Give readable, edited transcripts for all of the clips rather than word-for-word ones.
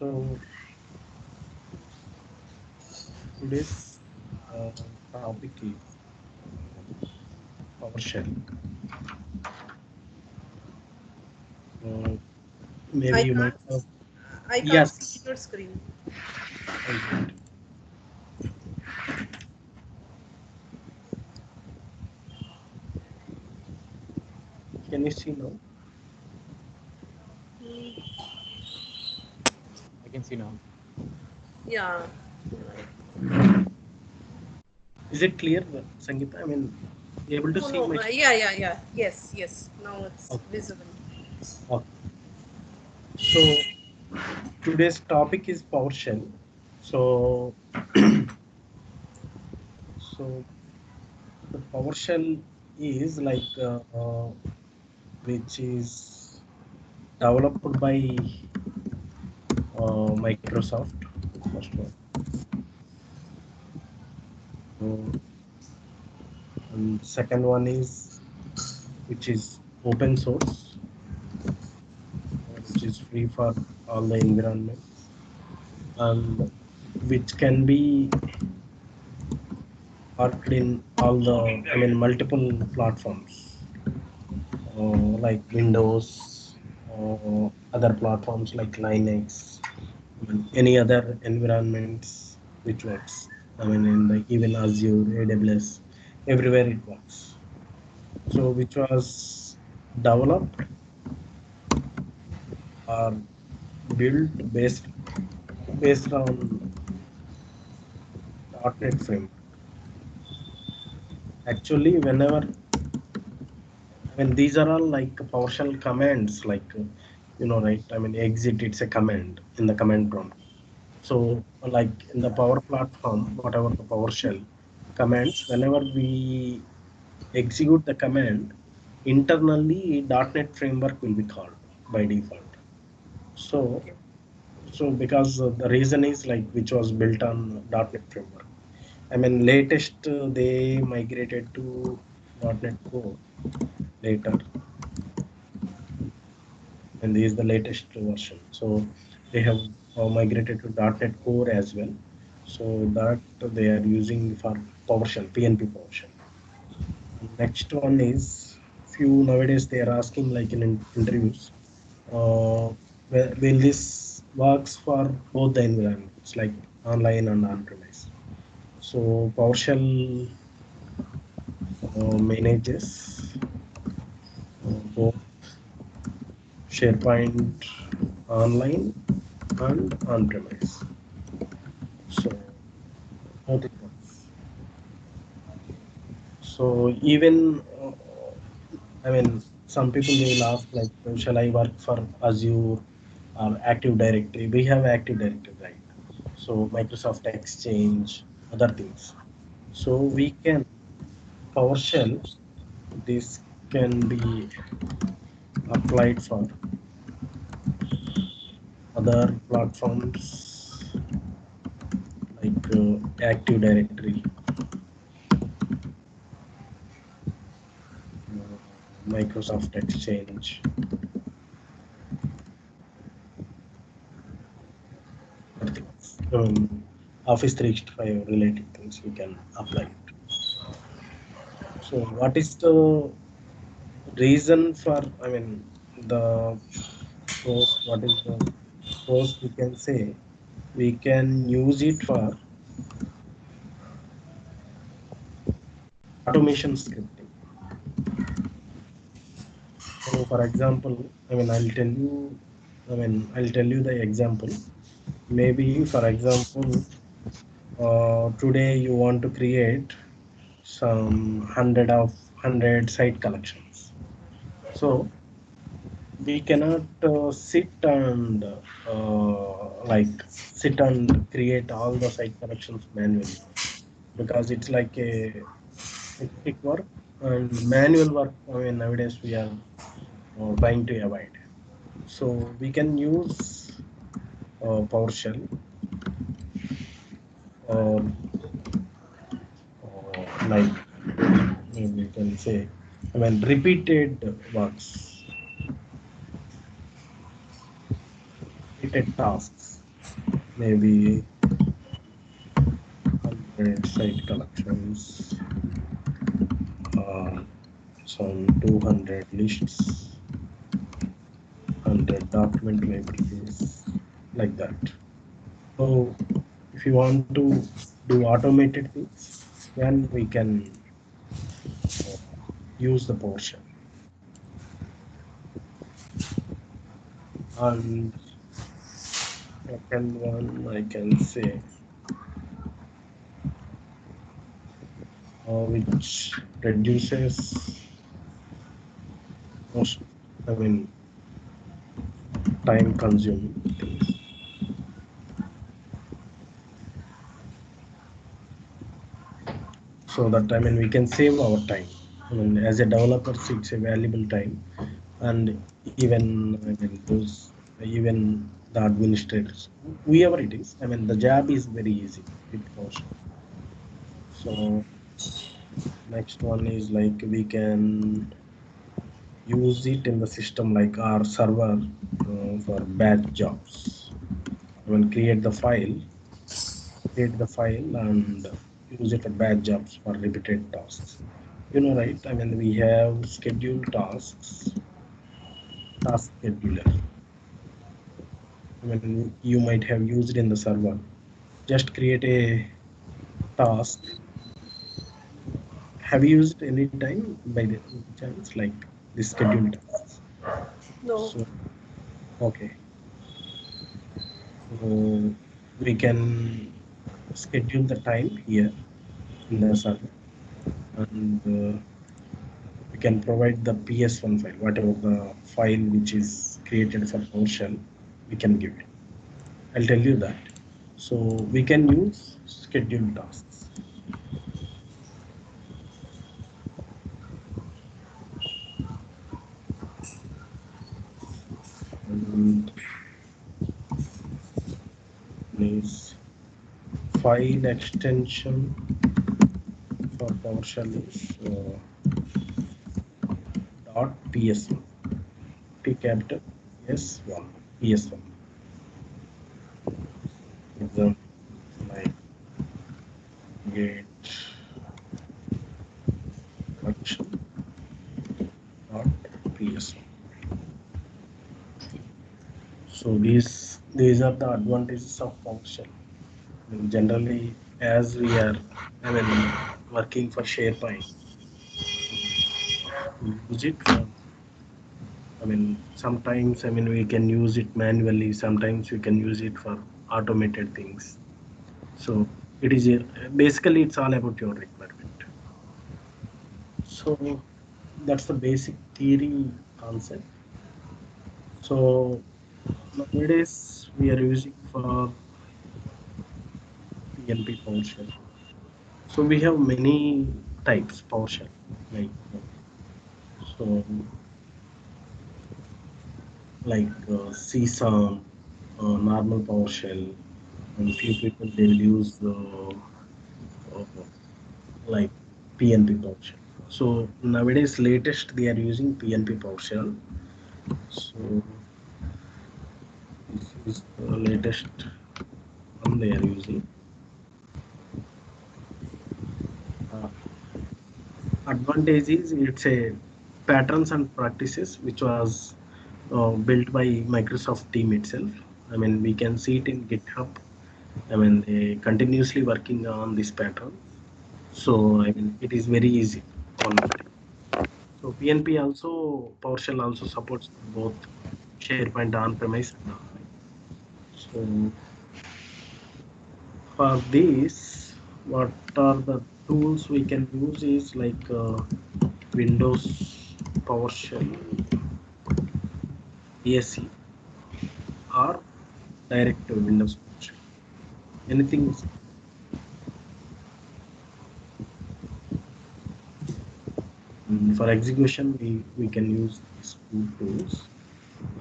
So today's topic is PowerShell. Uh, Maybe I you might can't have. I can't Yes, see your screen. I did. Can you see now? Hmm, I can see now. yeah. Is it clear, Sangeeta? I mean, able to No, see no. my. Yeah. Yes, yes. Now it's Okay. visible. Okay. So today's topic is PowerShell. So so the PowerShell is like which is developed by Microsoft. First one. And second one is which is open source, which is free for all the environments, and which can be worked in all the, I mean, multiple platforms, like Windows, other platforms like Linux, I mean, any other environments which works. I mean, in the even Azure, AWS, everywhere it works. So, which was developed or built based on .NET framework. Actually, whenever, I mean, these are all like PowerShell commands, like right? I mean, exit, it's a command in the command prompt. So, like in the Power Platform, whatever the PowerShell commands, whenever we execute the command, internally .NET framework will be called by default. So, Okay. because the reason is like which was built on .NET framework. I mean, latest they migrated to .NET Core later, and this is the latest version. So they have migrated to .NET Core as well. So that they are using for PowerShell, PnP PowerShell. Next one is few nowadays they are asking like in interviews, uh, will this works for both the environments like online and on-premise. So PowerShell manages both SharePoint online and on-premise. So both it works. So even I mean, some people they will ask like, shall I work for Azure or Active Directory? We have Active Directory, right? So Microsoft Exchange, other things. So we can PowerShell. This can be applied for other platforms like Active Directory, Microsoft Exchange, other things. Office 365 related things we can apply it. So what is the reason for, I mean, the pros, what is the pros we can say? We can use it for automation scripting. So for example, I'll tell you the example. Maybe for example, today you want to create some hundred site collections. So we cannot sit and create all the site collections manually, because it's like a hectic work and manual work. I mean, nowadays we are trying to avoid. So we can use PowerShell, or like maybe you can say, I mean, repeated works, repeated tasks. maybe 100 site collections, uh, some 200 lists, 100 document libraries, like that. So if you want to do automated things, then we can uh, use the PowerShell. And second one, I can say, which reduces most, I mean, time consuming things. So that, I mean, we can save our time. I mean, as a developer, it's a valuable time, and even, I mean, those, even the administrators, whoever it is, I mean, the job is very easy with PowerShell. So next one is like we can use it in the system like our server for batch jobs. I mean, create the file and use it for batch jobs for repeated tasks. You know, right? I mean, we have scheduled tasks, task scheduler. I mean, you might have used in the server. Just create a task. Have you used any time by the chance like this scheduled tasks? No. So, okay. So we can schedule the time here in the server, and we can provide the PS1 file, whatever the file which is created for PowerShell, we can give it. I'll tell you that. So we can use scheduled tasks. And is file extension for PowerShell is dot PS1. T capital S1, PS1. Example like get function dot PS1. So these are the advantages of PowerShell. I mean, generally, as we are, I mean, working for SharePoint, we use it for, I mean, sometimes, I mean, we can use it manually, sometimes we can use it for automated things. So it is basically it's all about your requirement. So that's the basic theory concept. So nowadays we are using for PnP PowerShell. So we have many types PowerShell, like so like CSOM, normal PowerShell, and few people they will use like PnP PowerShell. So nowadays latest they are using PnP PowerShell. So this is the latest one they are using. Uh, Advantage is it's a patterns and practices which was built by Microsoft team itself. I mean, we can see it in GitHub. I mean, they continuously working on this pattern. So, I mean, it is very easy on that. So, PNP also, PowerShell also supports both SharePoint on-premise and online. So, for this, what are the tools we can use is like Windows PowerShell, ESC, or direct to Windows PowerShell. Anything for execution, we can use these two tools.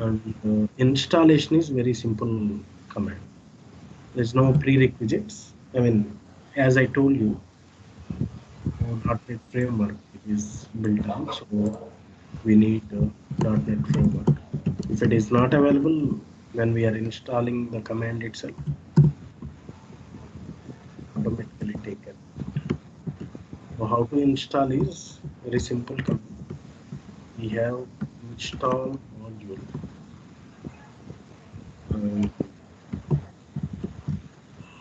And installation is very simple command. There's no prerequisites. I mean, as I told you, .NET framework is built on, so we need .NET framework. If it is not available when we are installing the command itself, automatically taken. So how to install is very simple command. We have install module. Um,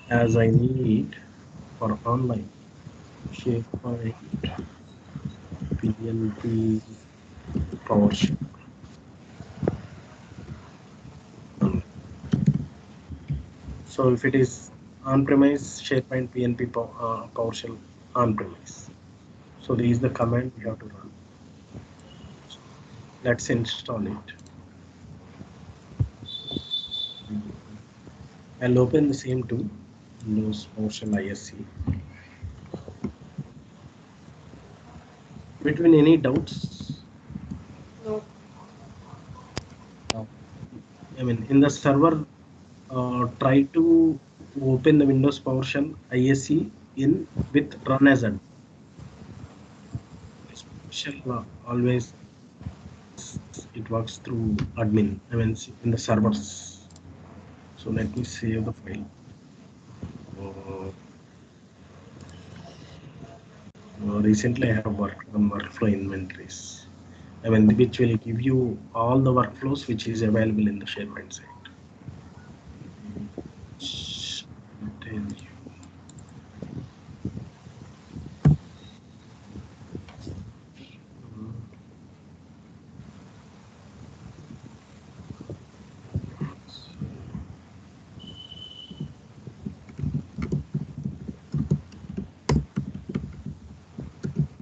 as I need for online SharePoint PnP PowerShell. So if it is on-premise SharePoint PnP PowerShell on-premise. So this is the command we have to run. Let's install it. I'll open the same tool, Windows PowerShell ISC. Between any doubts, No. No. I mean, in the server, try to open the Windows PowerShell ISC in with run as admin. PowerShell always it works through admin. I mean, in the servers. So let me save the file. Uh, Recently, I have worked on workflow inventories. I mean, which will give you all the workflows which is available in the SharePoint site. Tell you.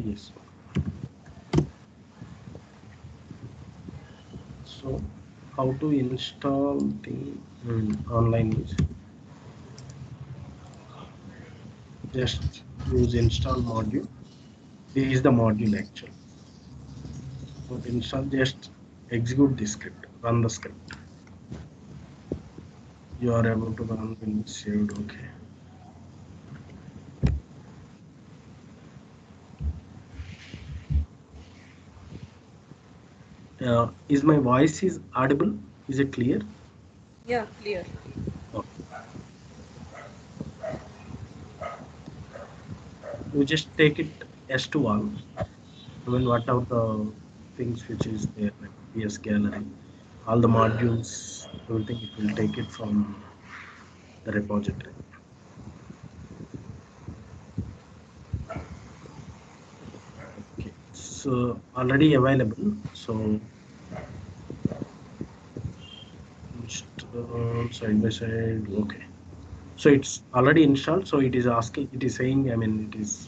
Yes. So, how to install the online is just use install module. This is the module actually. So to install, just execute the script, run the script. You are able to run will be saved. Okay. Is my voice is audible? Is it clear? Yeah, clear. Okay. You just take it as to all. I mean, what are the things which is there, like PS gallery, all the modules, everything. It will take it from the repository. Okay. So already available. So install side by side. Okay. So it's already installed. So it is asking. It is saying. I mean, it is.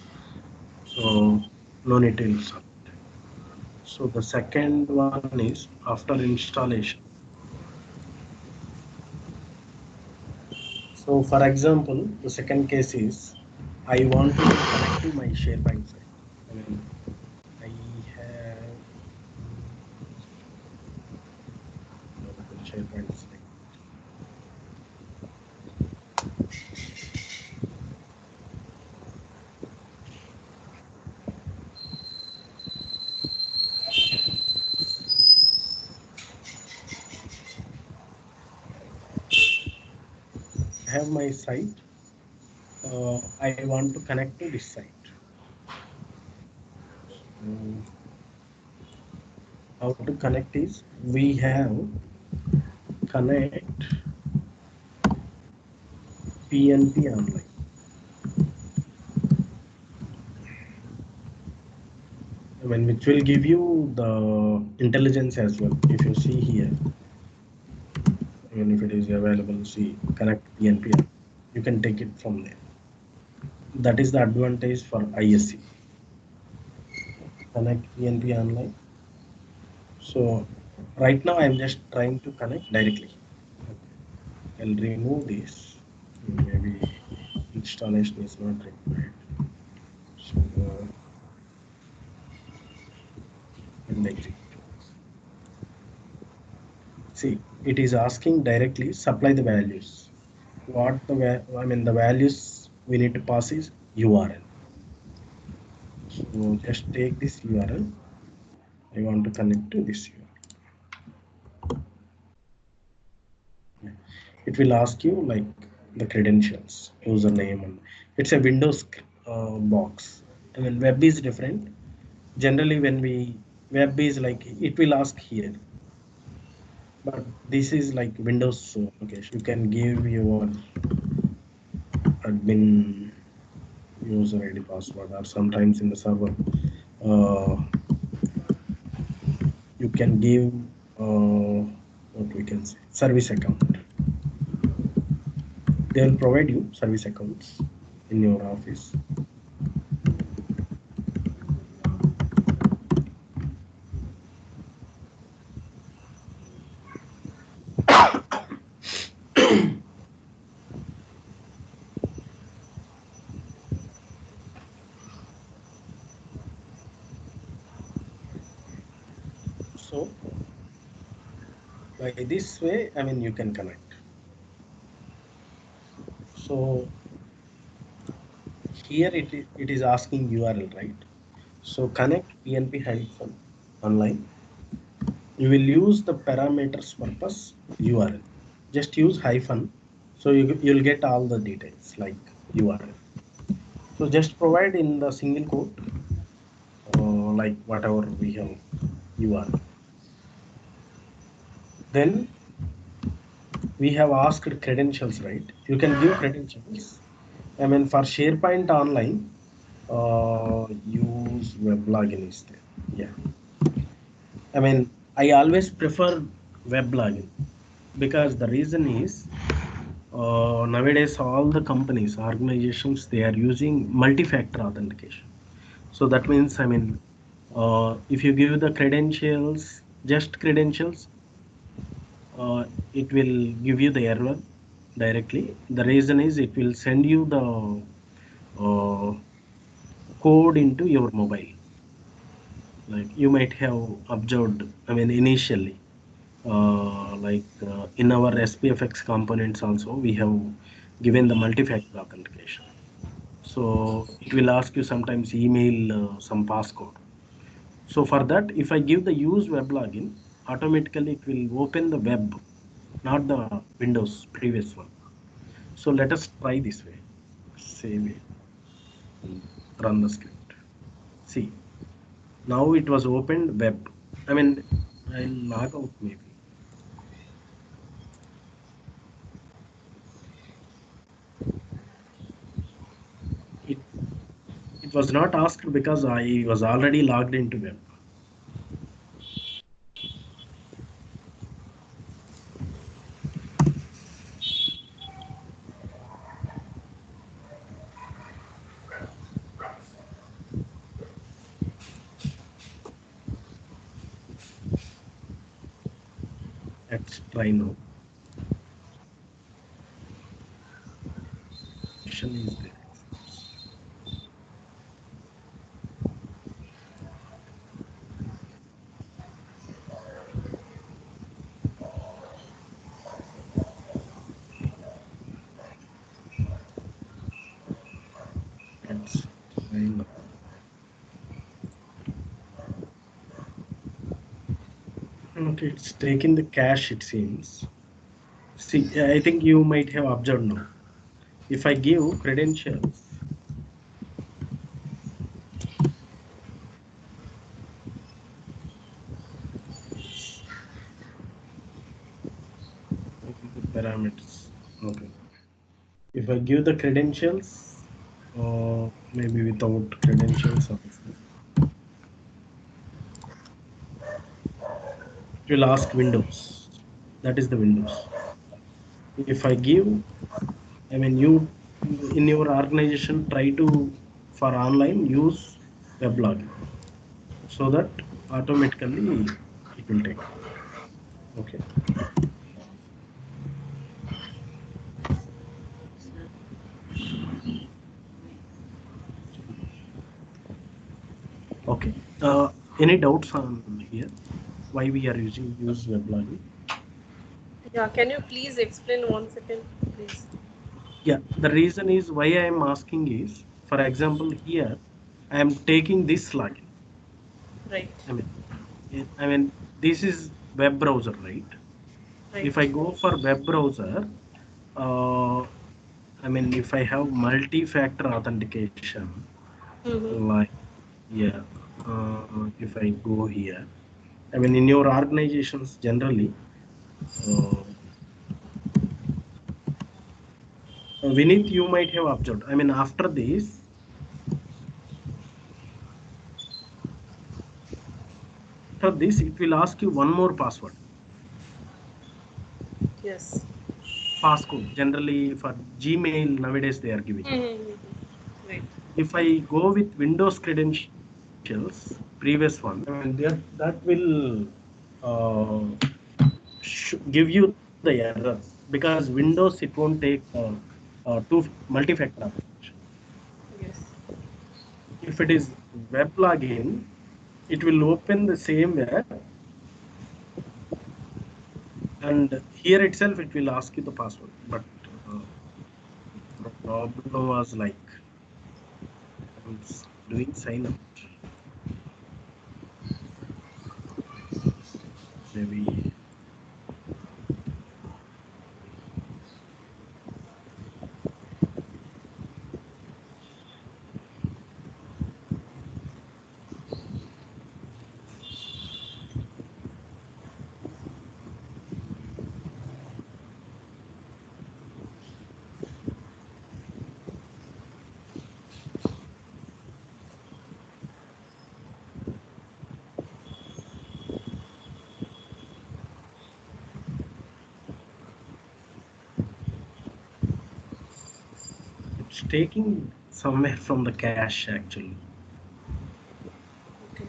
So no need to install. So the second one is after installation. So for example, the second case is I want to connect to my SharePoint site. I mean, I have the SharePoint site. I have my site. I want to connect to this site. So how to connect is we have connect PnP online. I mean, which will give you the intelligence as well. If you see here, even if it is available, see connect PnP, you can take it from there. That is the advantage for ISC. Connect PnP online. So right now I'm just trying to connect directly. Okay. I'll remove this. Maybe installation is not required. So and exit. See, it is asking directly supply the values. What I mean the values we need to pass is URL. So just take this URL. I want to connect to this URL. It will ask you like the credentials, username, and It's a Windows box. I mean, web is different. Generally, when we web is like it will ask here, but this is like Windows location. You can give your admin user ID password, or sometimes in the server, uh, you can give what we can say service account. They will provide you service accounts in your office. So by this way, I mean, you can connect. So here it is asking URL, right? So connect PnP hyphen online. You will use the parameters purpose URL. Just use hyphen, so you'll get all the details like URL. So just provide in the single quote, like whatever we have URL. Then we have asked credentials, right? You can give credentials. I mean, for SharePoint online, use web login is there. Yeah. I mean, I always prefer web login because the reason is nowadays all the companies, organizations, they are using multi-factor authentication. So that means, I mean, if you give the credentials, just credentials, uh, it will give you the error directly. The reason is it will send you the code into your mobile. Like you might have observed, I mean, initially, in our SPFX components also, we have given the multi-factor authentication. So it will ask you sometimes email some passcode. So for that, if I give the use web login, automatically it will open the web, not the Windows previous one. So let us try this way. Save it and run the script. See, now it was opened web. I mean, I'll log out maybe. It, it was not asked because I was already logged into web. Let's try now. Option is there. Let's try now. Okay, it's taking the cache, it seems. See, I think you might have observed now. If I give credentials, the parameters. Okay. If I give the credentials, maybe without credentials also, it will ask Windows. That is the Windows. If I give, I mean, you in your organization try to for online use web login so that automatically it will take. Okay. Okay. Any doubts on here? Why we are using use web login? Yeah, can you please explain 1 second, please? Yeah, the reason is why I am asking is, for example, here I am taking this login. Right, I mean, this is web browser, right? If I right. go for web browser, uh, I mean, if I have multi-factor authentication, Mm-hmm. like, yeah, if I go here, I mean, in your organizations generally, uh, Vineet, you might have observed. I mean, after this, it will ask you one more password, Yes. passcode. Generally, for Gmail nowadays they are giving. Mm-hmm. Right. If I go with Windows credentials, previous one, I mean, that will uh, give you the error because Windows it won't take two multi-factor authentication. Yes. If it is web login, it will open the same web, and here itself it will ask you the password. But uh, problem was like I'm doing sign up. Maybe it's taking somewhere from the cache actually. Okay.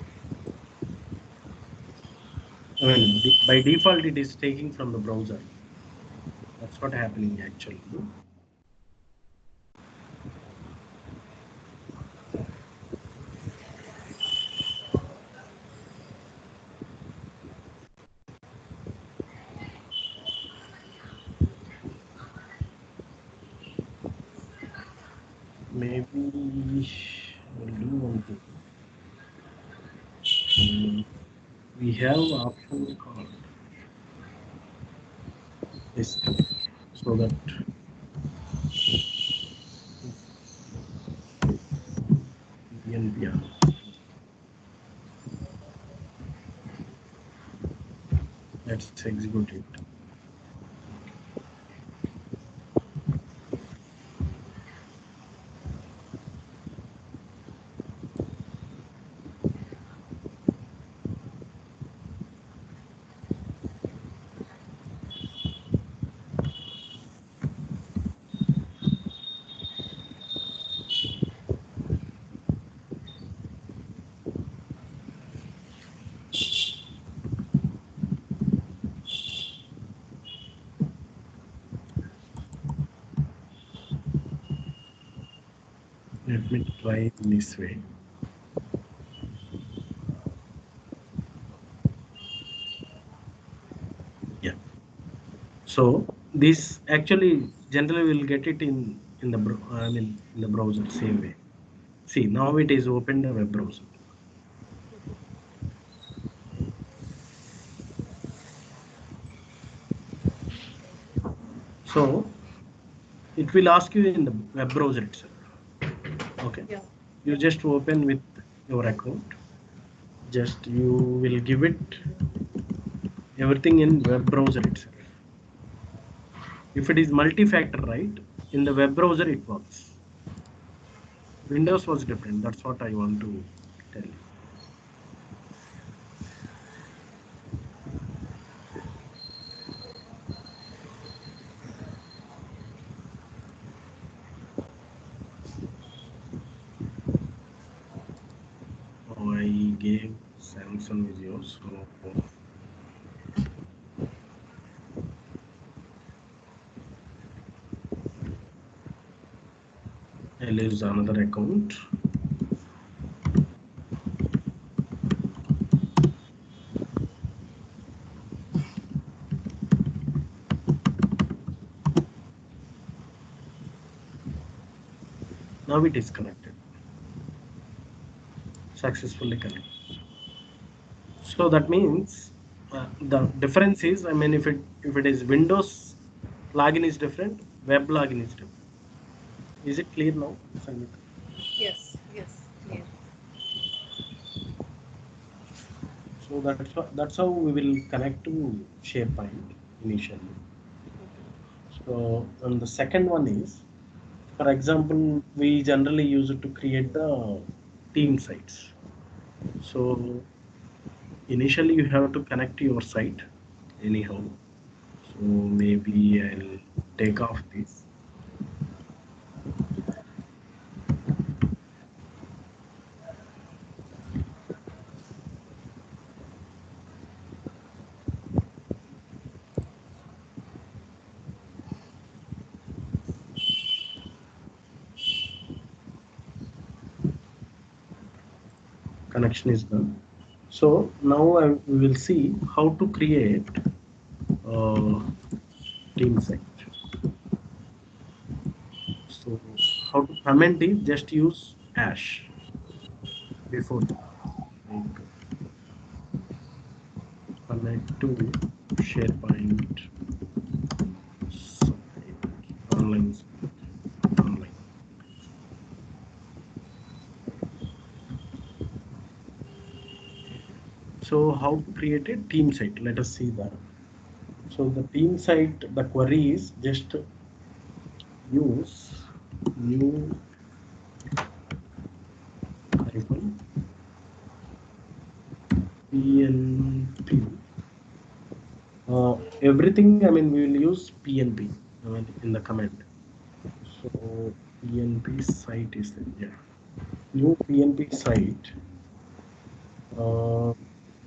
I mean, by default it is taking from the browser. That's what happening actually. Maybe we'll do one thing. Mm, we have option called disconnect so that PnP, let's execute it. Let me try this way. Yeah. So this actually generally will get it in the I mean in the browser same way. See, now it is opened the web browser. So it will ask you in the web browser itself. Okay. Yeah. You just open with your account. Just you will give it everything in web browser itself. If it is multi-factor, right? In the web browser it works. Windows was different. That's what I want to tell you. Oh, I gave Samsung video, so I'll use another account. Now it is connected, successfully connected. So that means the difference is, I mean, if it is Windows login is different, web login is different. Is it clear now, Sangeeta? Yes, yes, clear. So that's how we will connect to SharePoint initially. So and the second one is, for example, we generally use it to create the team sites. So initially you have to connect your site anyhow. So maybe I'll take off this. Connection is done. So now we will see how to create uh, team site. So how to comment is just use hash before that. Like connect to SharePoint site, online online. So how to create a team site? Let us see that. So the team site, the query is just use new hyphen PnP. Everything, I mean, we will use PnP, I mean, in the command. So PnP site is there. Yeah. New PnP site. Uh,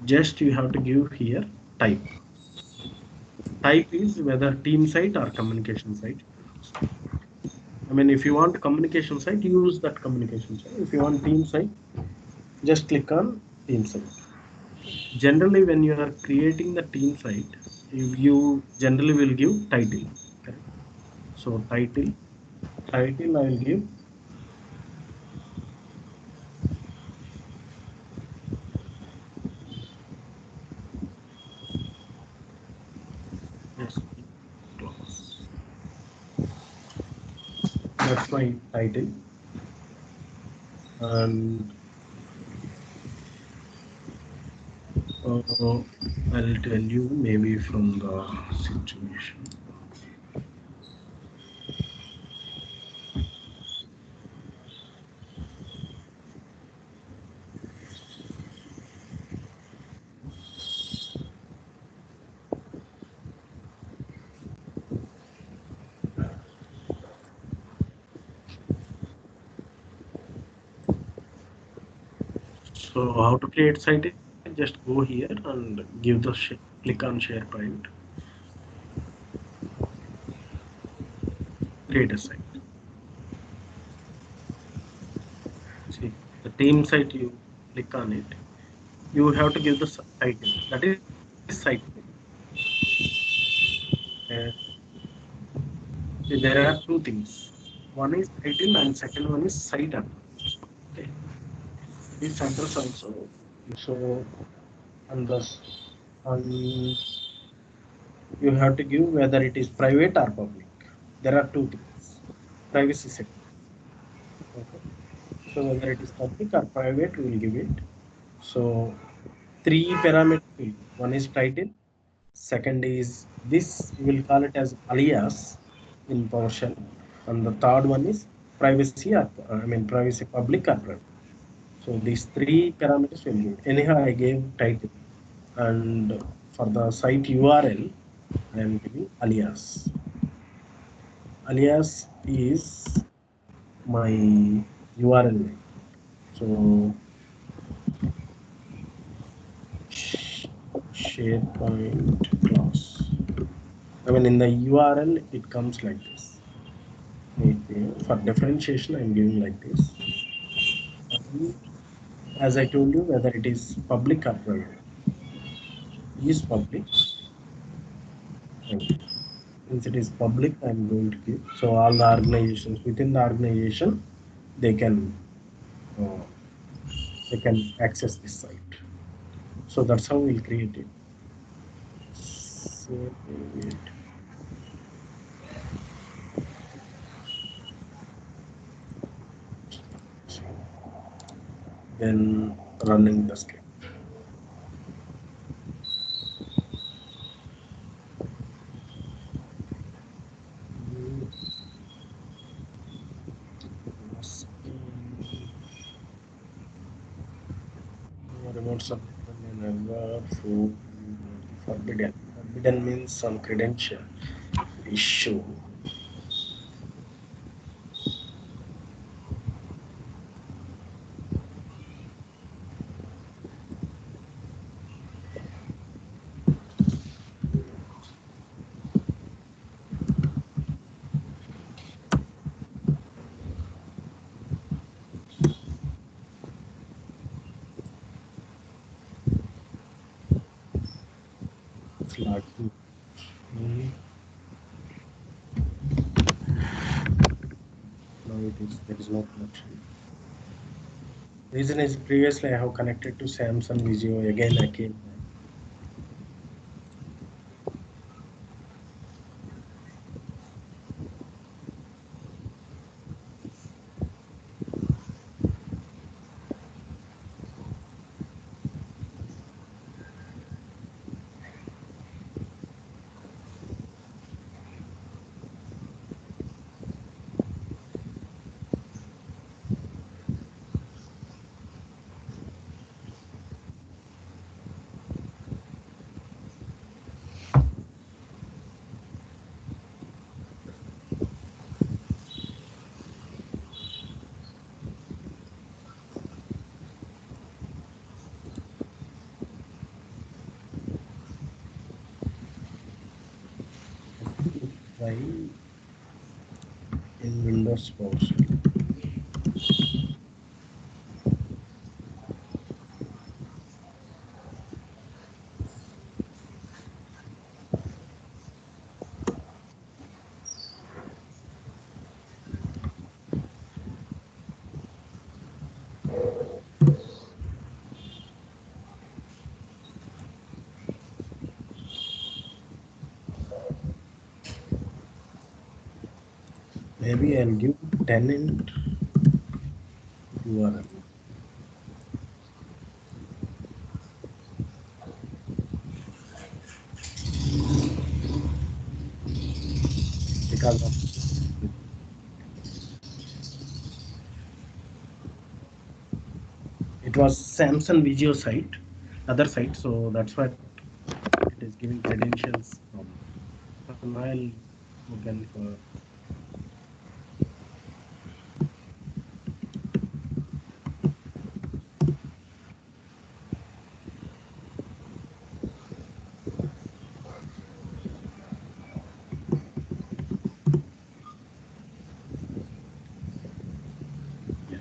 just you have to give here type. Type is whether team site or communication site. I mean, if you want communication site, use that communication site. If you want team site, just click on team site. Generally, when you are creating the team site, you generally will give title. Correct? So title I will give yes class. That's my title, and I'll tell you maybe from the situation. So how to create site is just go here and give the click on SharePoint, create a site. See the team site, you click on it. You have to give the title. That is site. Uh, see, there are two things. One is title and second one is site address. Okay. This address also. So and thus and you have to give whether it is private or public. There are two things. Privacy setting. Okay. So whether it is public or private, we will give it. So three parameters. One is title. Second is this. We will call it as alias in PowerShell. And the third one is privacy or I mean privacy public or private. So these three parameters will give. Anyhow, I gave title, and for the site URL, I am giving alias. Alias is my URL name. So SharePoint class. I mean, in the URL, it comes like this. For differentiation, I'm giving like this. And as I told you, whether it is public or private, is public. And since it is public, I'm going to give. So all the organizations within the organization, they can uh, they can access this site. So that's how we'll create it. Save it. then running the script. Remote submission and error for forbidden. Forbidden means some credential issue. Flagging. Mhm. Now there is no connection. Reason is previously I have connected to Samsung Visio. Again I came back. Try in Windows PowerShell. Maybe I'll give tenant URL because of it was Samsung Visio site, other site, so that's what it is giving credentials problem. So now I'll open for yeah.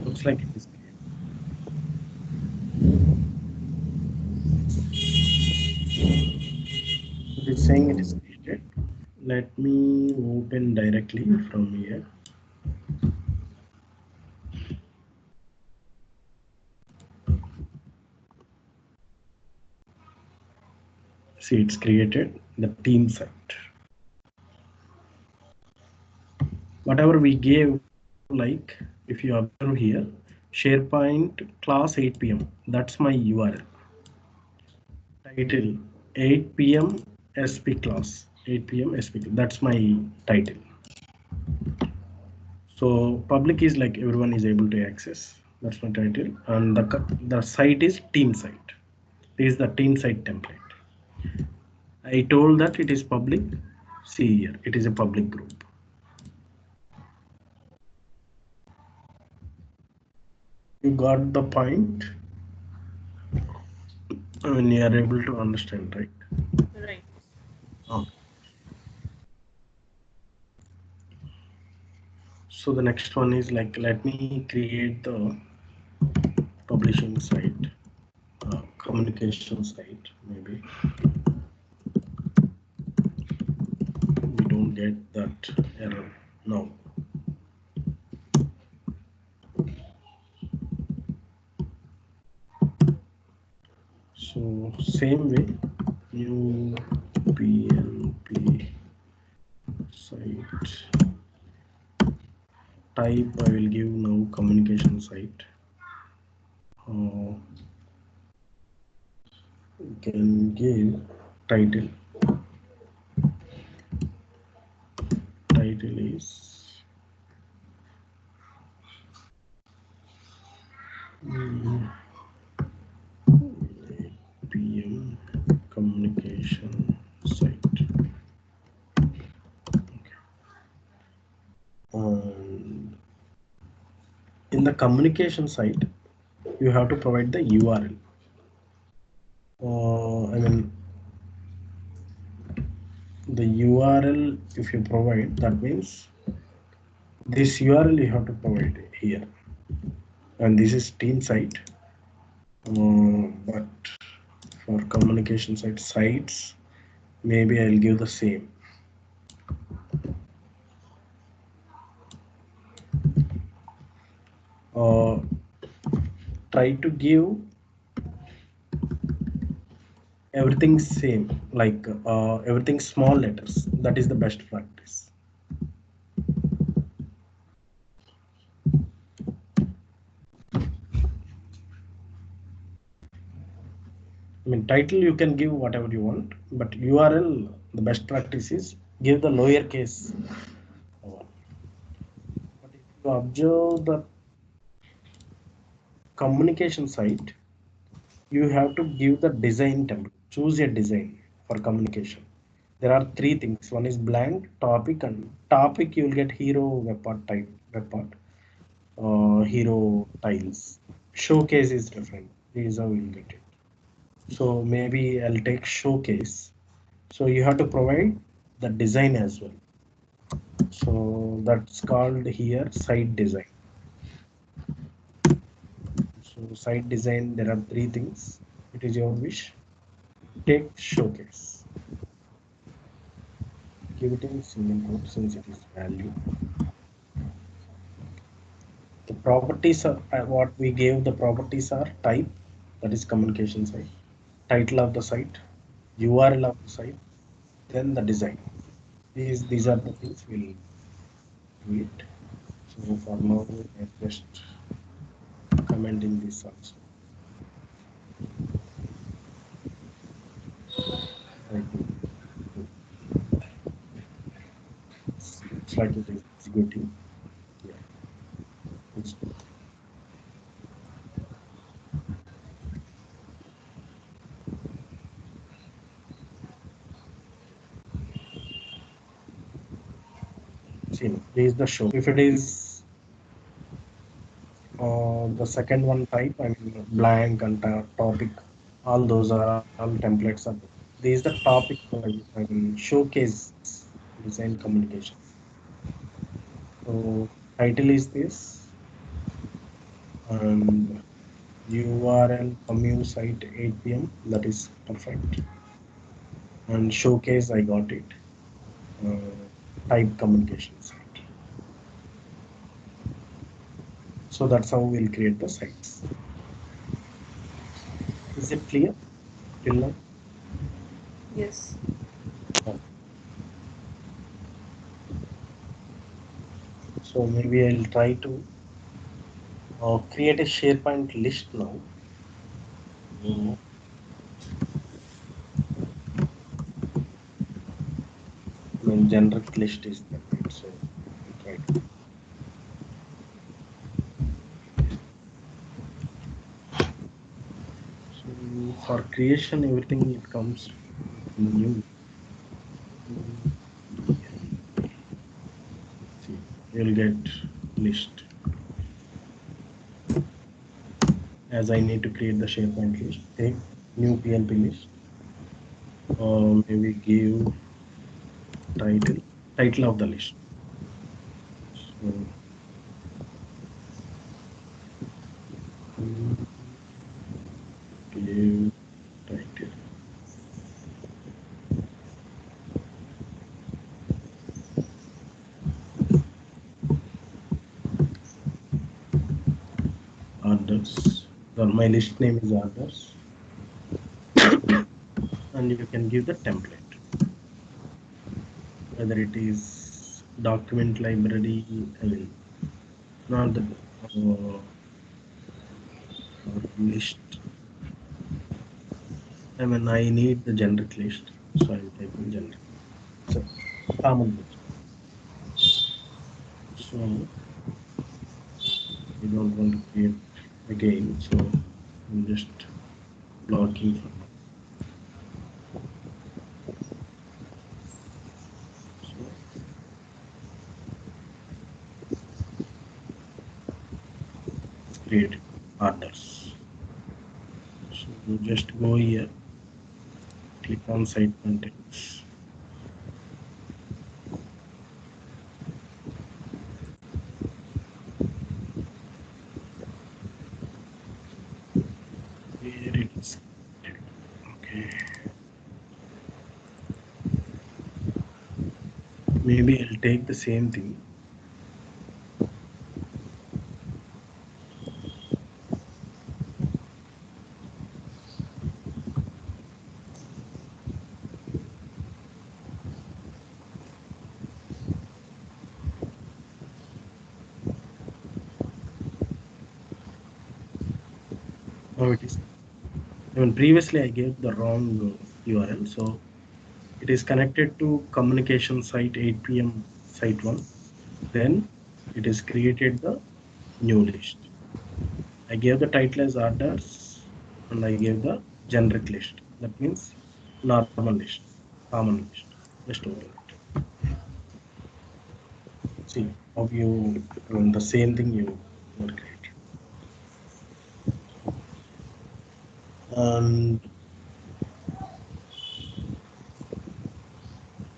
Looks like it is created. It is saying it is created. Let me open directly from here. See, it's created the team site. Whatever we gave, like if you observe here, SharePoint class 8 p.m. That's my URL. Title 8 p.m. SP class 8 p.m. SP. That's my title. So public is like everyone is able to access. That's my title, and the site is team site. This is the team site template. I told that it is public. See here, it is a public group. You got the point? I mean, you are able to understand, right? Right. Okay. So the next one is like, let me create the publishing site, communication site, maybe. We don't get that error now. So same way, new PnP site type I will give now communication site. uh, you can give title. Title is mm, PM communication site. And in the communication site, you have to provide the URL. I mean, the URL, if you provide, that means this URL you have to provide here. And this is team site. But for communication site sites, maybe I'll give the same. Uh, Try to give everything same, like everything small letters. That is the best practice. I mean, title you can give whatever you want, but URL, the best practice is give the lowercase one. But if you observe the communication site, you have to give the design template. Choose a design for communication. There are three things. One is blank, topic, and topic you will get hero web part type web part, hero tiles. Showcase is different. This is how you'll get it. So maybe I'll take showcase. So you have to provide the design as well. So that's called here site design. So site design, there are three things. It is your wish. Take showcase. Give it in single quote since it is value. The properties are what we gave. The properties are type, that is communication site, title of the site, URL of the site, then the design. These are the things we'll do it. So for now, I'm just commenting this also. Right. Looks like it is executing. Yeah. It's seen. This is the show. If it is the second one type, I mean blank and topic, all those are all templates are. This is the topic, I mean showcase design communication. So title is this, and URL commute site 8 p.m. That is perfect. And showcase, I got it. Uh, Type communication site. So that's how we'll create the sites. Is it clear till now? Yes. Oh. So maybe I'll try to create a SharePoint list now. Mm, I mean, generic list is there, right? So I'll try to. So for creation, everything it comes new. Mm, See, you'll get list. As I need to create the SharePoint list, take new PnP list. Maybe give title, title of the list. So mm, give title. Orders. So my list name is orders, and you can give the template, whether it is document library. I mean, not the list. I need the generic list, so I'm typing generic. So common list. So I don't want to create again, so I'm just blocking for now. So create orders. So just go here, click on site contents. Here it is. Okay. Maybe I'll take the same thing. Now it is. Previously I gave the wrong URL, so it is connected to communication site 8 p.m. site 1. Then it is created the new list. I gave the title as orders and I gave the generic list. That means normal list, common list. Just open it. See how you the same thing you will create. And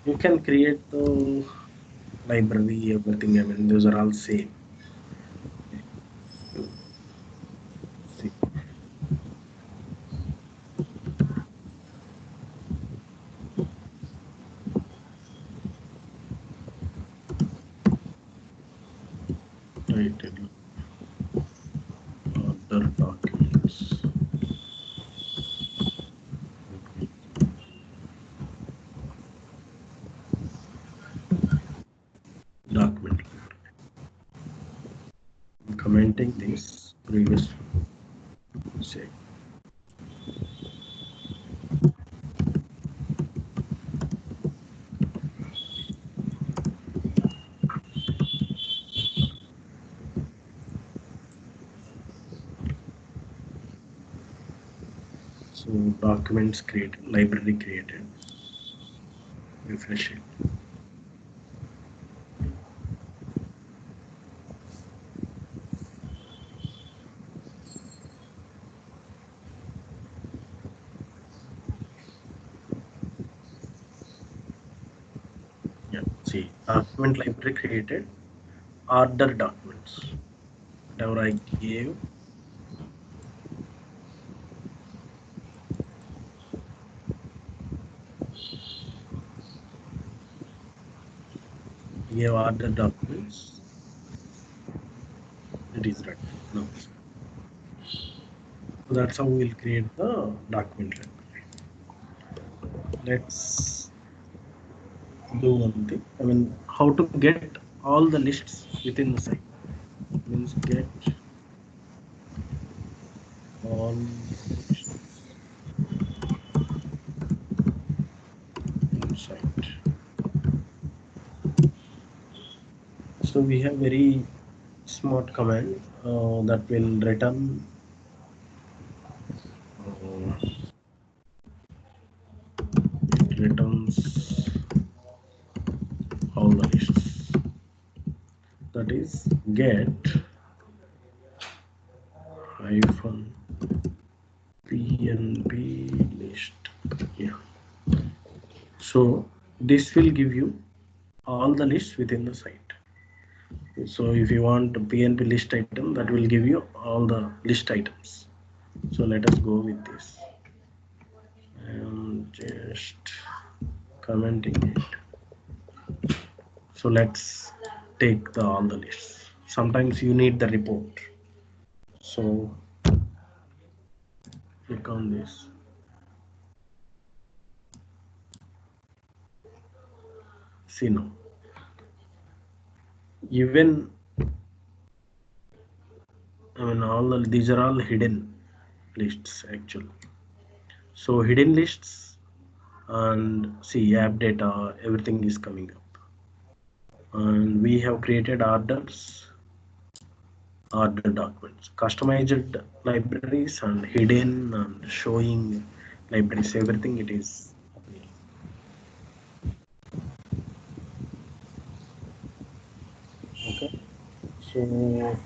you can create the library, everything. Those are all same. See, title, other documents, document. I'm commenting this previous say. So documents created, library created. Refresh it. Yeah. See, document library created. Order documents. Whatever I gave, gave order documents. It is right. No. So that's how we'll create the document library. Let's do one thing. How to get all the lists within the site. Means get all lists in site. So we have very smart command that will return it returns all the lists. That is get hyphen PnP list. Yeah. So this will give you all the lists within the site. So if you want a PnP list item, that will give you all the list items. So let us go with this. And just commenting it. So let's take the all the lists. Sometimes you need the report. So click on this. See now. Even all these are all hidden. lists actually. So hidden lists and see app data, everything is coming up. And we have created orders, order documents, customized libraries and hidden and showing libraries, everything it is appearing. Okay. So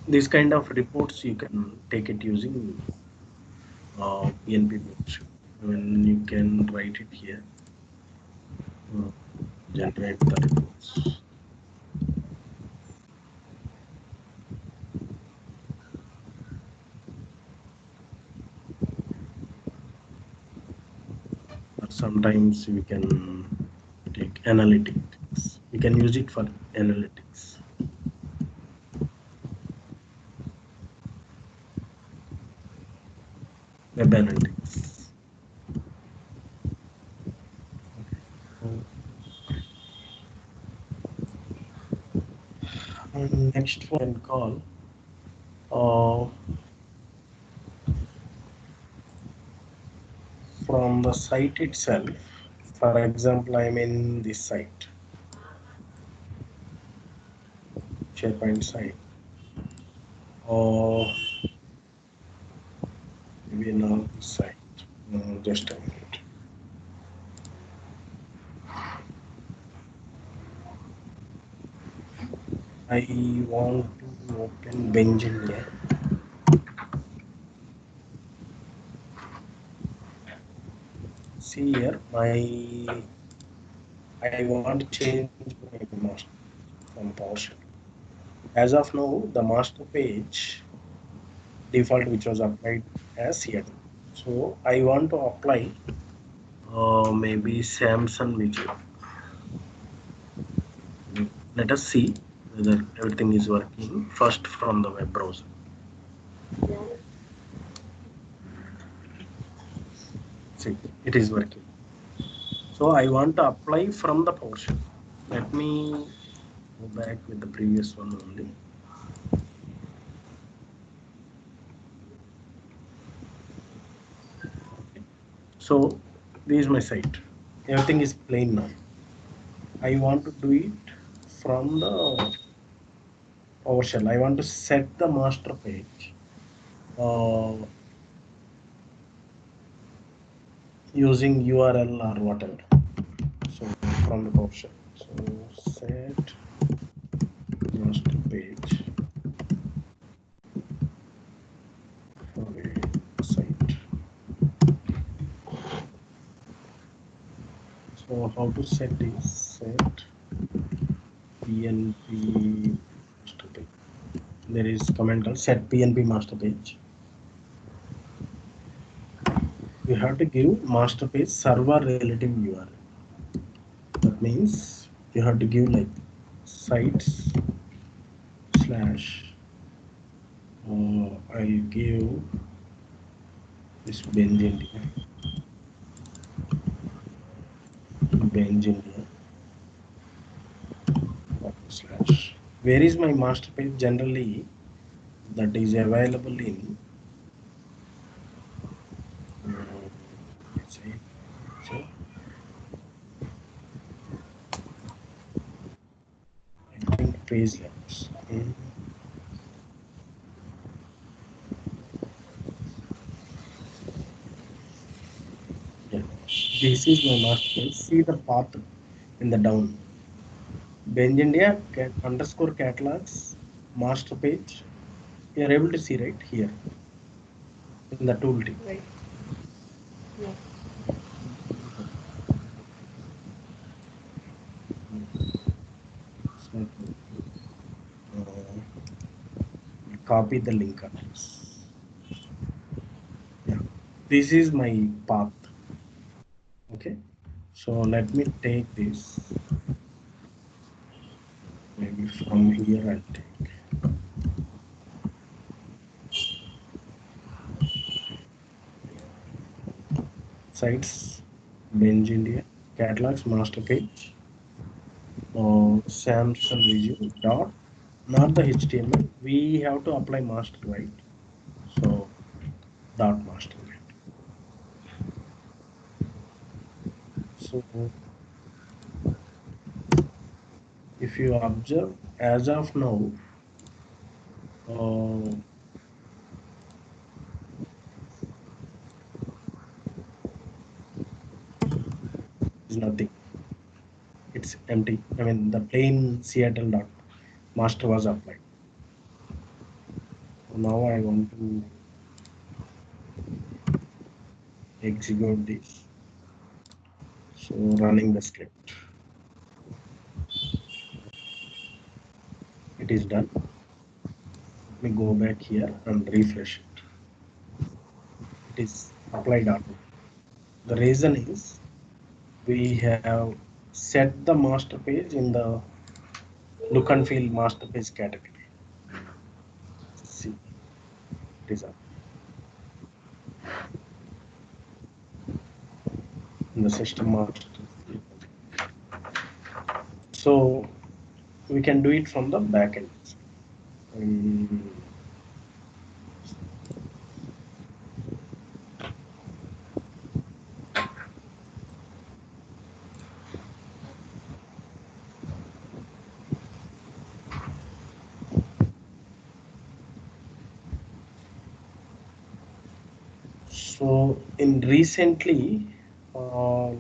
this kind of reports you can take it using PnP PowerShell. When you can write it here, uh, generate the reports. Or sometimes we can take analytics. We can use it for analytics. Web analytics. So, next one call. Uh, from the site itself. For example, I'm in this site, Sharepoint site, or maybe another site. Just a minute. I want to open Bench India. See here, I want to change my master from PowerShell. As of now, the master page default which was applied as here. So I want to apply maybe Samsung widget. Let us see whether everything is working first from the web browser. Yeah. See, it is working. So I want to apply from the PowerShell. Let me go back with the previous one only. Okay. So this is my site. Everything is plain now. I want to do it from the PowerShell. I want to set the master page uh, using URL or whatever. So from the PowerShell. So set master page for a site. So how to set is set PnP master page. There is command called set PnP master page. You have to give master page server relative URL. That means you have to give like sites slash I'll give this Benj India, Benj India slash. Where is my master page? Generally, that is available in let's say, so I think page levels. Yeah, this is my master page. See the path in the down. Benj India underscore catalogs master page. You are able to see right here in the tooltip. Right. Yeah. It's not working. Copy the link address. Yeah, this is my path. Okay, so let me take this. Maybe from here I'll take sites, Benj India, catalogs, master page, Samsung Visual dot not the HTML. We have to apply master, right? So dot master, right? So if you observe, as of now, uh, is nothing. It's empty. I mean, the plain Seattle dot master was applied. So now I want to execute this. So running the script, it is done. Let me go back here and refresh it. It is applied auto. The reason is we have set the master page in the look and feel master page category. See, it is up in the system master. So we can do it from the backend. Um, so in recently,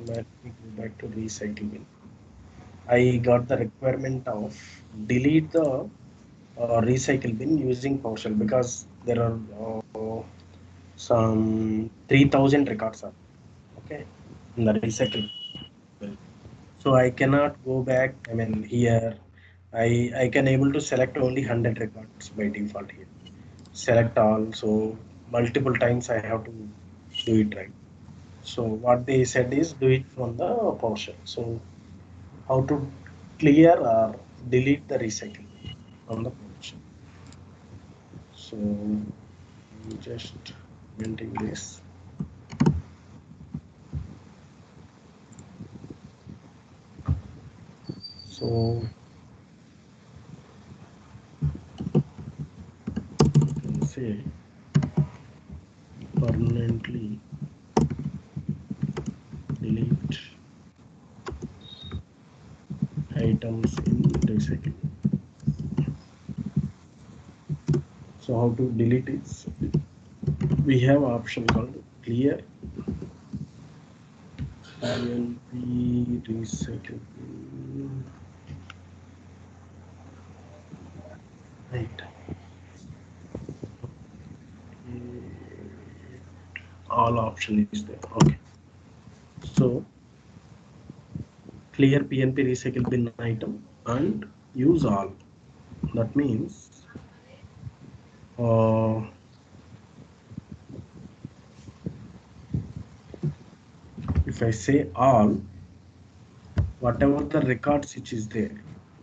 let me go back to recycling. I got the requirement of delete the recycle bin using PowerShell because there are some 3,000 records are okay in the recycle bin. So I cannot go back. I mean here I can able to select only 100 records by default here. Select all. So multiple times I have to do it right. So what they said is do it from the PowerShell. So how to clear or delete the recycle from the PowerShell. So I'm just inventing this. So you can say permanently delete items in recycle. So how to delete it? We have option called clear PnP recycle. Right. All option is there. Okay. So clear PnP recycle bin item and use all. That means uh, if I say all, whatever the records which is there,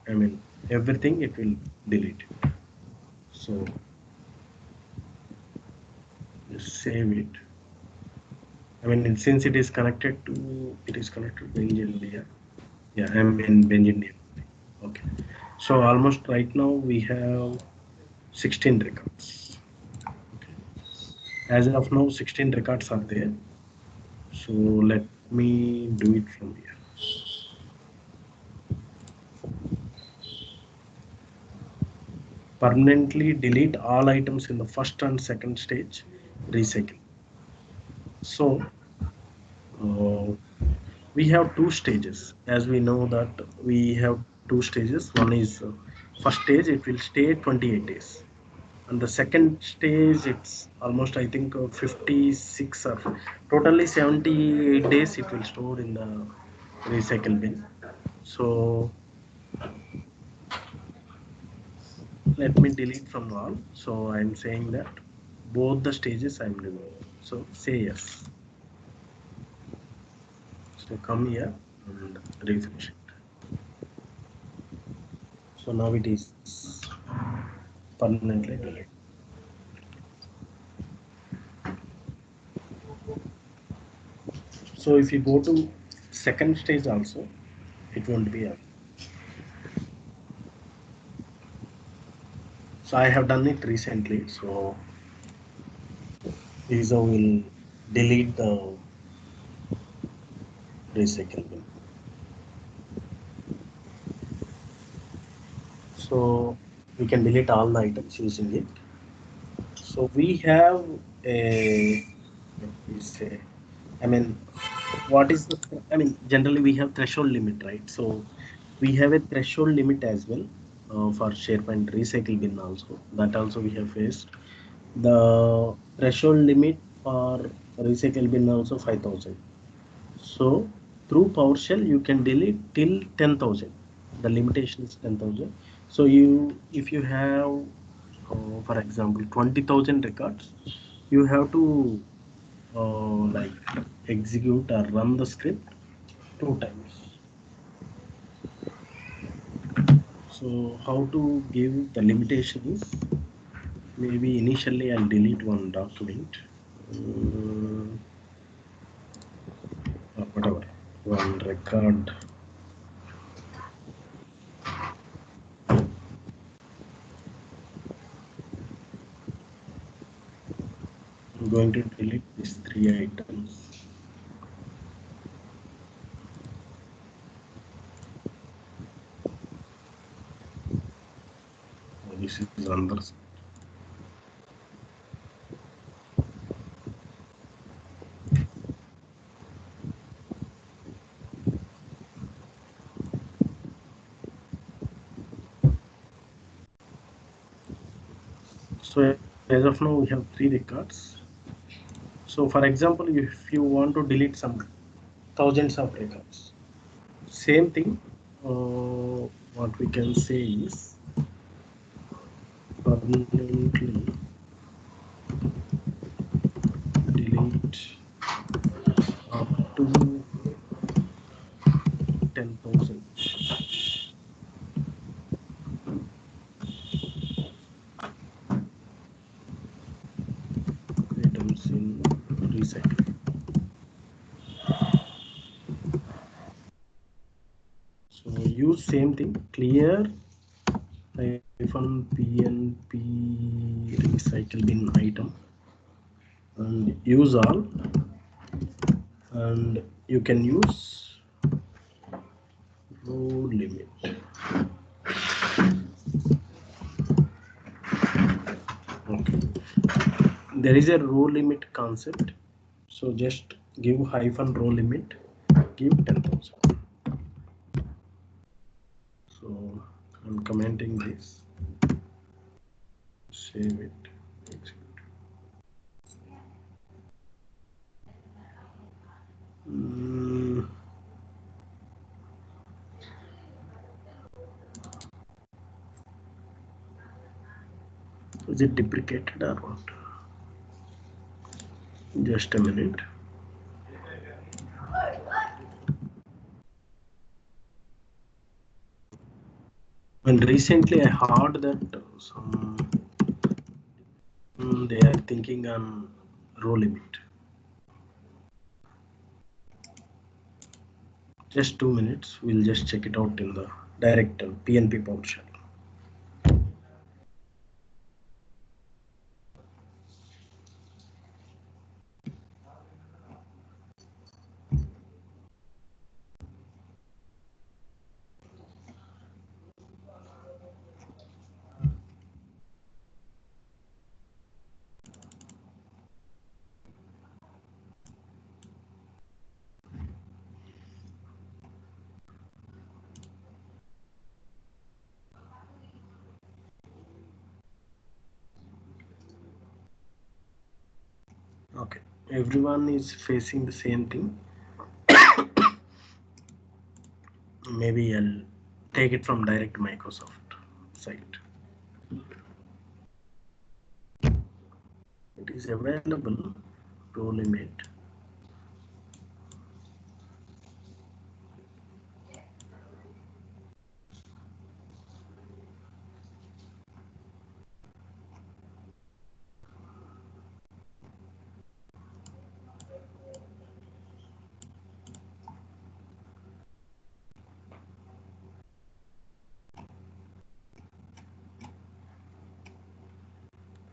I mean everything it will delete it. So just save it. I mean since it is connected to Benjindia. Yeah, I'm in Benjindia. Okay. So almost right now we have 16 records. Okay. As of now, 16 records are there. So let me do it from here. Permanently delete all items in the first and second stage recycle. So uh, we have two stages. As we know that we have two stages. One is first stage, it will stay 28 days. And the second stage, it's almost, I think, 56 or totally 70 days it will store in the recycle bin. So let me delete from all. So I'm saying that both the stages I'm doing. So say yes. So come here and refresh it. So now it is permanently deleted. So if you go to second stage also, it won't be up. So I have done it recently. So ISO will delete the recycle bin. So we can delete all the items using it. So we have a, what we say, I mean, what is the, I mean, generally we have threshold limit, right? So we have a threshold limit as well for SharePoint recycle bin also. That also we have faced. The threshold limit for recycle bin also 5,000. So through PowerShell you can delete till 10,000. The limitation is 10,000. So you, if you have, for example, 20,000 records, you have to like execute or run the script 2 times. So how to give the limitation is, maybe initially I'll delete one document, whatever, one record. I'm going to delete these 3 items. This is another. So as of now we have 3 records. So for example, if you want to delete some thousands of records, same thing, what we can say is permanently delete up to 10,000 items in recycle. So use same thing, clear PnP recycle bin item, and use all, and you can use row limit. Okay, there is a row limit concept, so just give hyphen row limit, give 10,000. So I'm commenting this, save it, execute. Mm, is it deprecated or what? Just a minute. And recently I heard that some they are thinking on row limit. Just 2 minutes. We'll just check it out in the direct PnP PowerShell. Okay, everyone is facing the same thing. Maybe I'll take it from direct Microsoft site. It is available, row limit.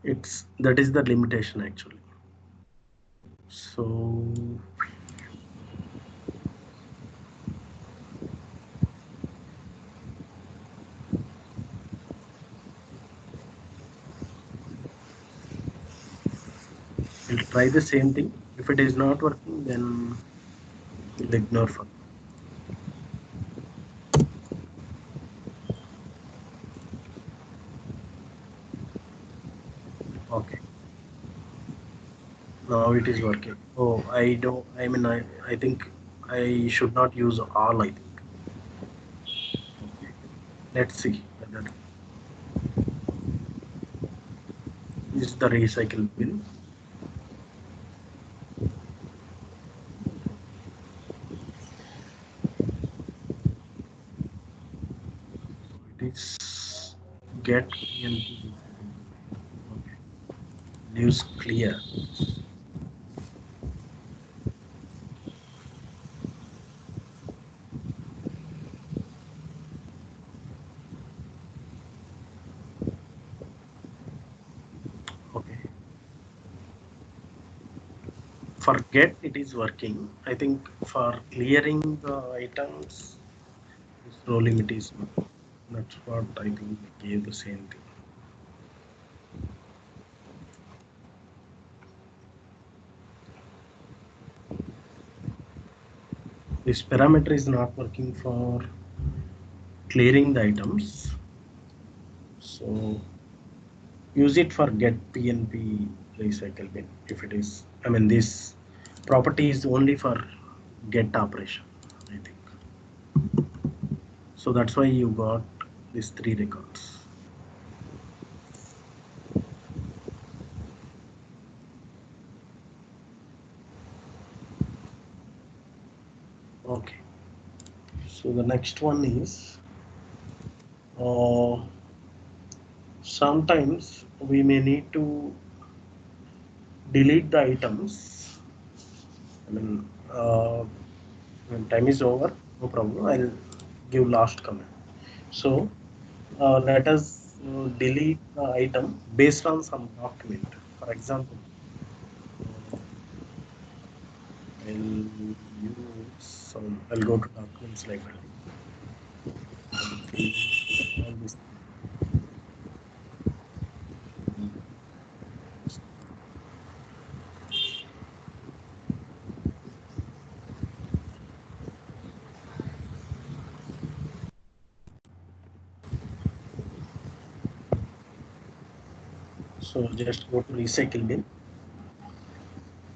It's that is the limitation actually. So we'll try the same thing. If it is not working, then we'll ignore for now. Okay, now it is working. Oh, I don't. I mean, I think I should not use all. I think. Okay. Let's see whether this is the recycle bin. It is get PnP recycle bin. Okay. Leaves clear. Okay. For get it is working. I think for clearing the items, this row limit is not. That's what I think we gave the same thing. This parameter is not working for clearing the items. So use it for get PnP recycle bin if it is. I mean this property is only for get operation. I think so. That's why you got these three records. Okay. So the next one is uh, sometimes we may need to delete the items. I mean, when time is over, no problem. I'll give last comment. So let us delete the item based on some document. For example, uh, I'll use some. I'll go to documents library. I'll delete all this. So just go to recycle bin.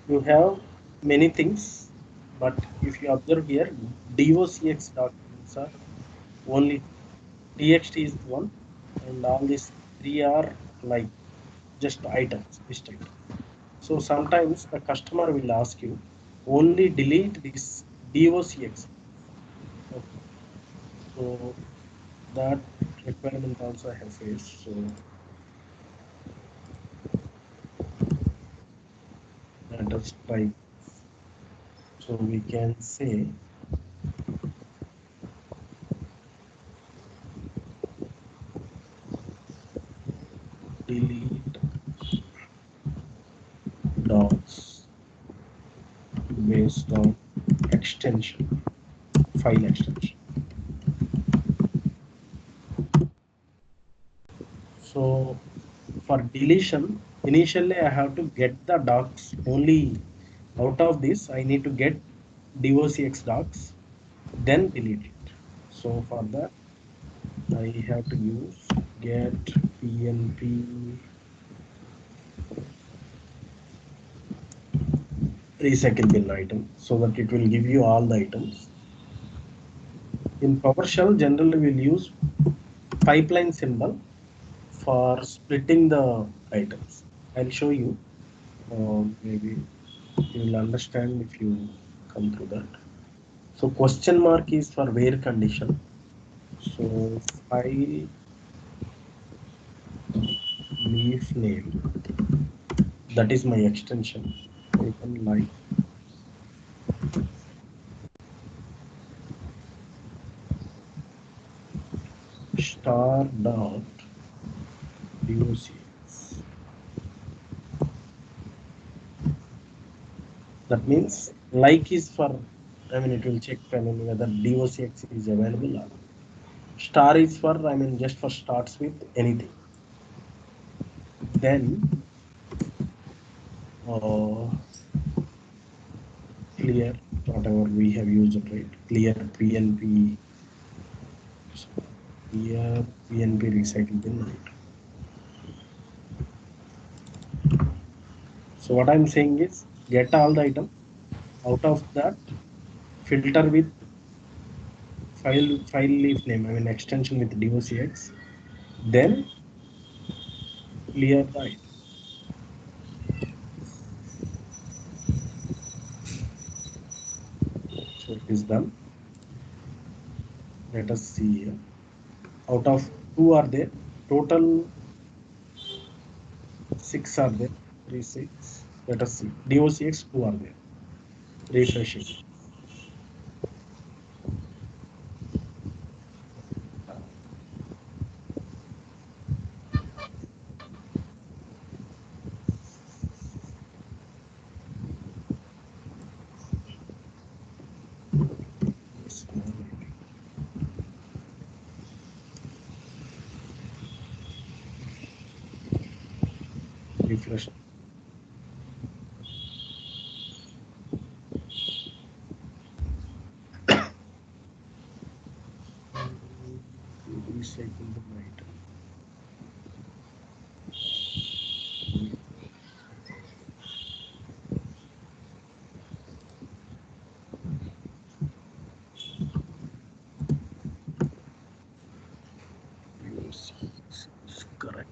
You have many things, but if you observe here, docx documents are only txt is one, and all these three are like just items, list item. So sometimes the customer will ask you only delete this docx. Okay. So that requirement also I have faced. So let us try. So we can say delete docs based on extension, file extension. So for deletion, initially I have to get the docs only. Out of this, I need to get docx docs, then delete it. So for that, I have to use get PnP recycle bin item so that it will give you all the items. In PowerShell, generally we'll use pipeline symbol for splitting the items. I'll show you. Maybe you will understand if you come through that. So question mark is for where condition. So file leaf name, that is my extension. Open like star dot docx. That means like is for, I mean, it will check, I mean, whether DOCX is available or not. Star is for, I mean, just for starts with anything. Then uh, clear whatever we have used, right? Clear PNP, clear PNP recycle bin, right? So what I'm saying is get all the item out of that, filter with file leaf name, I mean extension with docx, then clear the item. So it is done. Let us see here. Out of two are there, total six are there. Three, six. Let us see. docx two are there. Refreshing. Yes, refresh. Recycle the item. Yes, it's correct.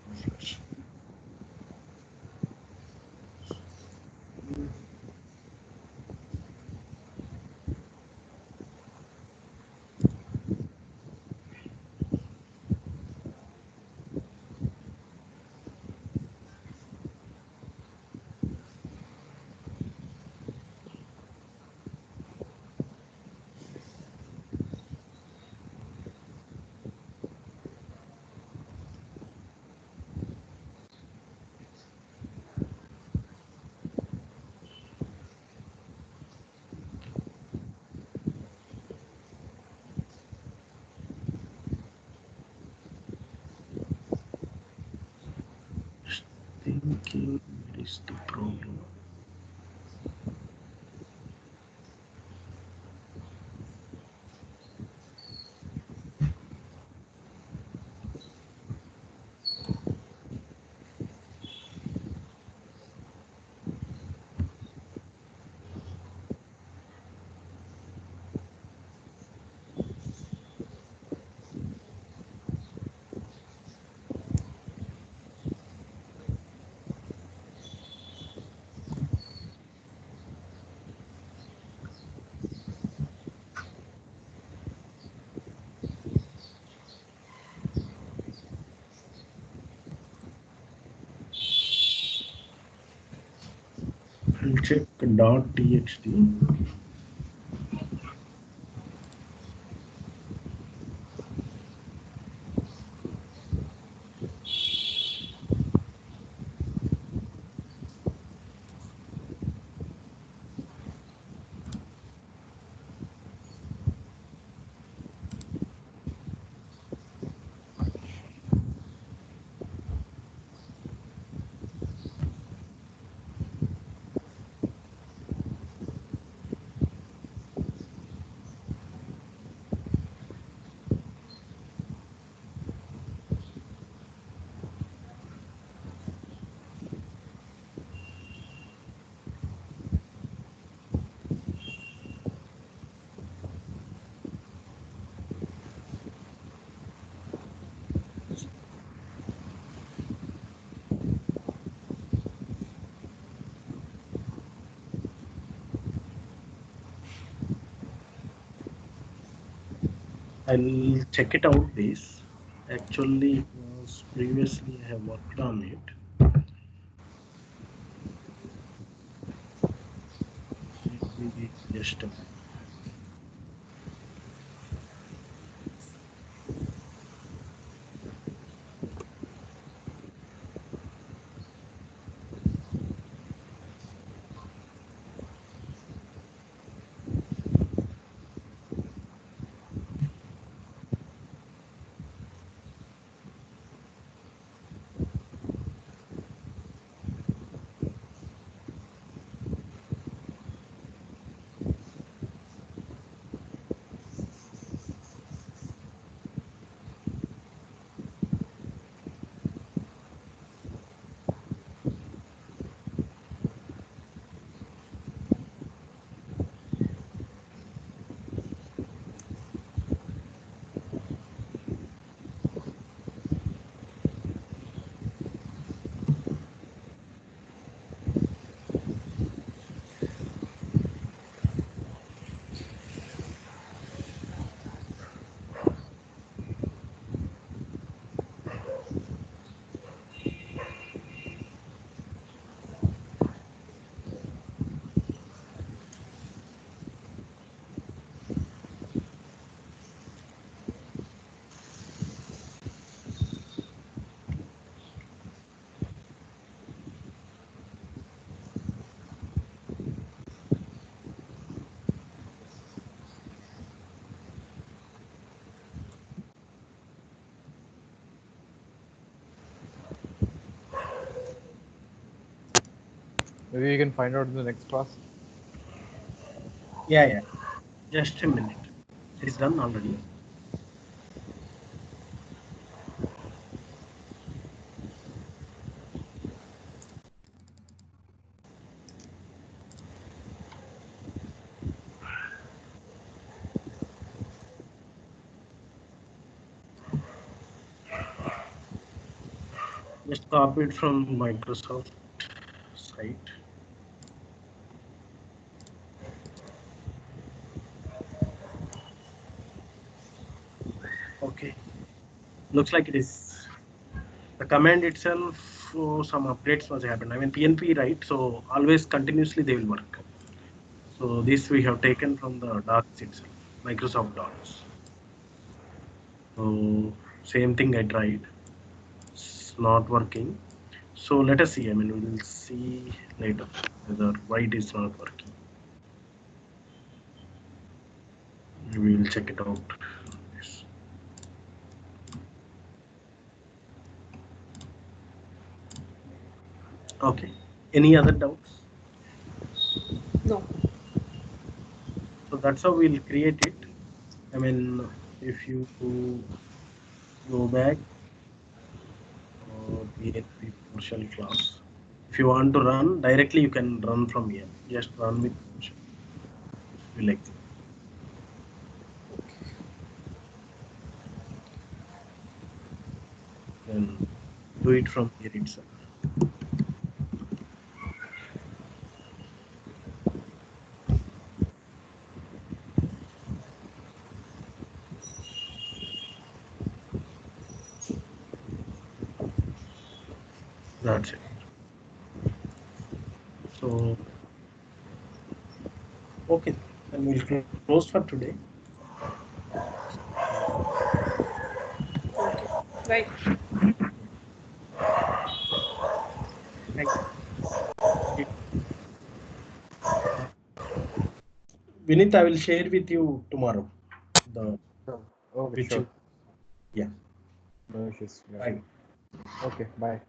Refresh. Thinking what is the problem. I'll check .txt. I'll check it out this. Actually, it was previously I have worked on it. Maybe just a minute. Maybe we can find out in the next class. Yeah. Just a minute. It is done already. Just copied from Microsoft site. Okay. Looks like it is the command itself. Some updates was happened. I mean PnP, right? So always continuously they will work. So this we have taken from the docs itself, Microsoft docs. So same thing I tried. It's not working. So let us see. I mean, we will see later whether why it is not working. We will check it out. Yes. Okay. Any other doubts? No. So that's how we'll create it. I mean, if you go back PnP PowerShell class, if you want to run directly, you can run from here. Just run with PowerShell. It will exit. Then do it from here itself. That's it. So okay, then we'll close for today. Okay. Right. Thank you. Vinith, I will share with you tomorrow. The Sure. Okay, which sure. you, yeah. No issues. Yeah. Right. Okay, bye.